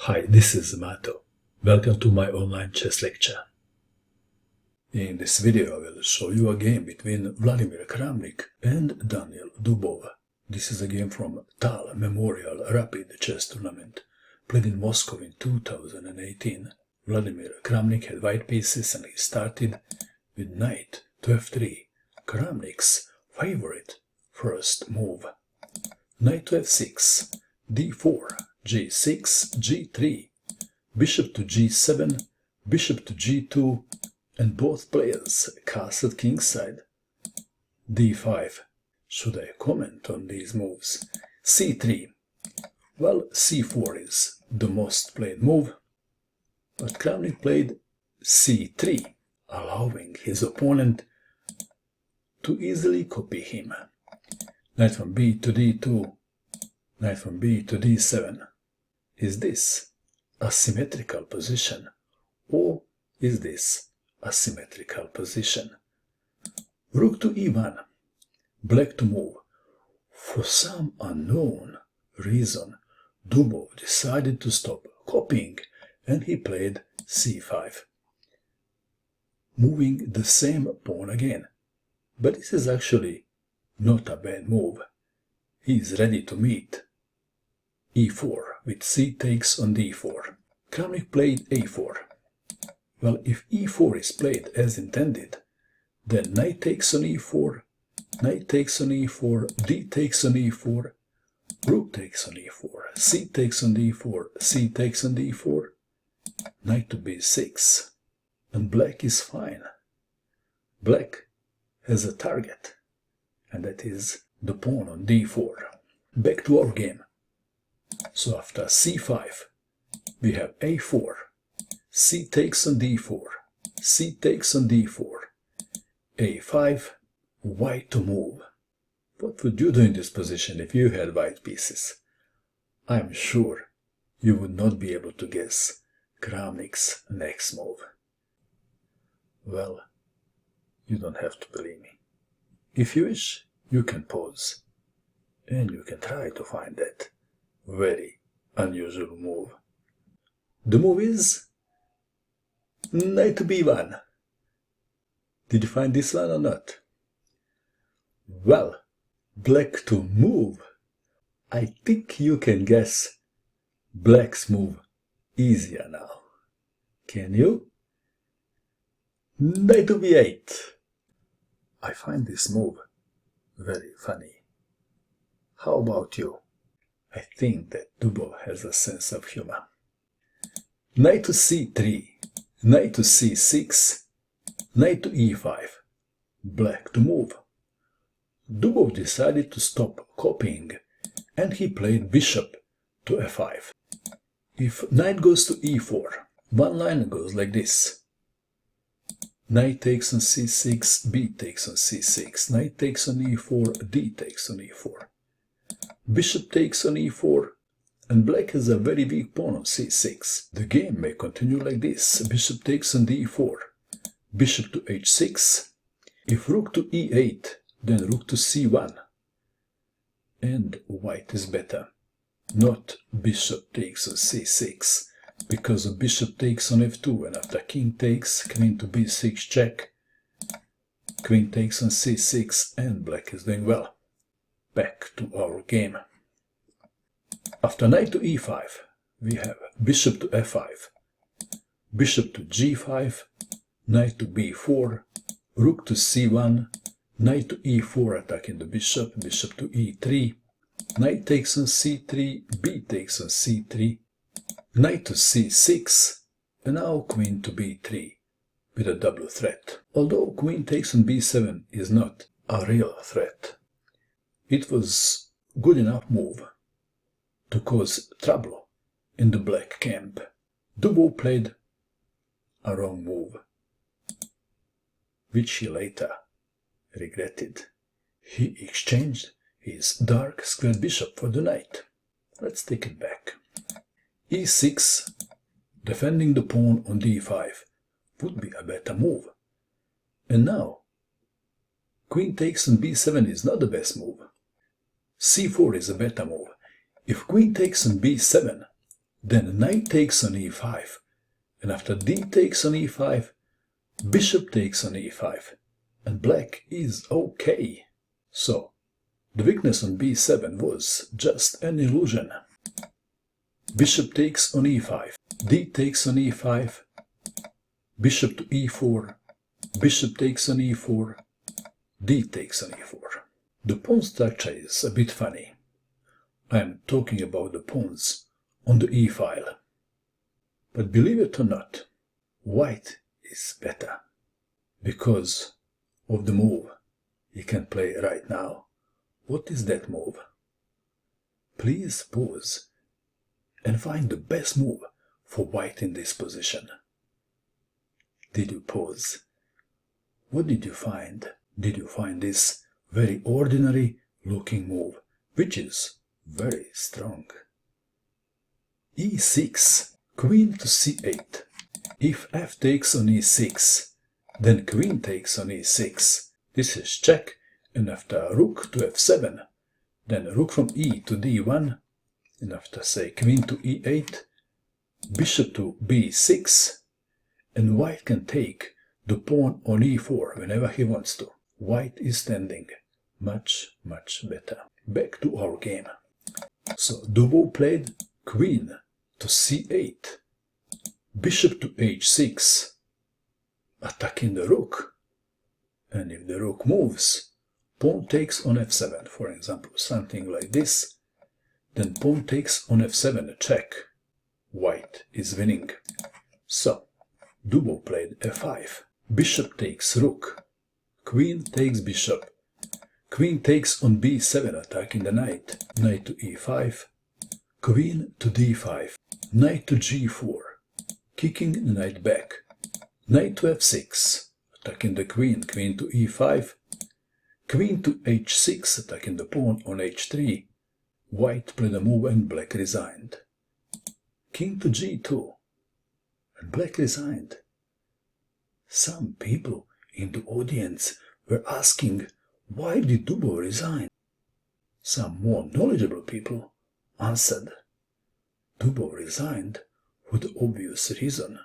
Hi, this is Mato. Welcome to my online chess lecture. In this video I will show you a game between Vladimir Kramnik and Daniil Dubov. This is a game from Tal Memorial Rapid Chess Tournament, played in Moscow in 2018. Vladimir Kramnik had white pieces and he started with knight to f3, Kramnik's favorite first move. Knight to f6, d4, g6, g3, bishop to g7, bishop to g2, and both players castled kingside. d5. Should I comment on these moves? c3. Well, c4 is the most played move, but Kramnik played c3, allowing his opponent to easily copy him. Knight from b to d2, knight from b to d7. Is this a symmetrical position, or is this a symmetrical position? Rook to e1, black to move. For some unknown reason, Dubov decided to stop copying and he played c5, moving the same pawn again. But this is actually not a bad move. He is ready to meet e4 with c takes on d4. Kramnik played a4. Well, if e4 is played as intended, then knight takes on e4, knight takes on e4, d takes on e4, rook takes on e4, c takes on d4, c takes on d4, knight to b6, and black is fine. Black has a target, and that is the pawn on d4. Back to our game. So after c5, we have a4, c takes on d4, c takes on d4, a5, white to move. What would you do in this position if you had white pieces? I am sure you would not be able to guess Kramnik's next move. Well, you don't have to believe me. If you wish, you can pause, and you can try to find that very unusual move. The move is knight to b1. Did you find this one or not? Well, black to move. I think you can guess black's move easier now. Can you? Knight to b8. I find this move very funny. How about you? I think that Dubov has a sense of humor. Knight to c3, knight to c6, knight to e5, black to move. Dubov decided to stop copying and he played bishop to f5. If knight goes to e4, one line goes like this. Knight takes on c6, b takes on c6, knight takes on e4, d takes on e4. Bishop takes on e4, and black has a very weak pawn on c6. The game may continue like this. Bishop takes on d4, bishop to h6. If rook to e8, then rook to c1. And white is better. Not bishop takes on c6, because a bishop takes on f2, and after king takes, queen to b6 check, queen takes on c6, and black is doing well. Back to our game. After knight to e5, we have bishop to f5, bishop to g5, knight to b4, rook to c1, knight to e4 attacking the bishop, bishop to e3, knight takes on c3, b takes on c3, knight to c6, and now queen to b3 with a double threat. Although queen takes on b7 is not a real threat, it was good enough move to cause trouble in the black camp. Dubov played a wrong move, which he later regretted. He exchanged his dark square bishop for the knight. Let's take it back. e6, defending the pawn on d5, would be a better move. And now, queen takes on b7 is not the best move. c4 is a better move. If queen takes on b7, Then knight takes on e5, and after d takes on e5, bishop takes on e5, and black is okay. So, the weakness on b7 was just an illusion. Bishop takes on e5, d takes on e5, bishop to e4, bishop takes on e4, d takes on e4. The pawn structure is a bit funny. I am talking about the pawns on the e-file. But believe it or not, white is better because of the move he can play right now. What is that move? Please pause and find the best move for white in this position. Did you pause? What did you find? Did you find this very ordinary looking move, which is very strong? e6, queen to c8. If f takes on e6, then queen takes on e6. This is check, and after rook to f7, then rook from e to d1, and after say queen to e8, bishop to b6, and white can take the pawn on e4 whenever he wants to. White is standing much better. Back to our game. So Dubov played queen to c8, bishop to h6, attacking the rook. And if the rook moves, pawn takes on f7, for example, something like this, then pawn takes on f7 a check. White is winning. So Dubov played f5, bishop takes rook, queen takes bishop, queen takes on b7 attacking the knight, knight to e5, queen to d5, knight to g4, kicking the knight back, knight to f6, attacking the queen, queen to e5, queen to h6, attacking the pawn on h3. White played a move and black resigned. King to g2, and black resigned. Some people in the audience were asking, why did Dubov resign? Some more knowledgeable people answered, Dubov resigned for the obvious reason,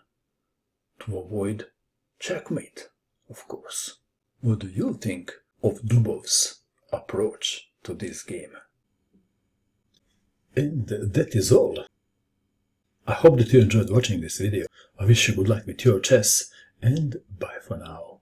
to avoid checkmate, of course. What do you think of Dubov's approach to this game? And that is all. I hope that you enjoyed watching this video. I wish you good luck with your chess, and bye for now.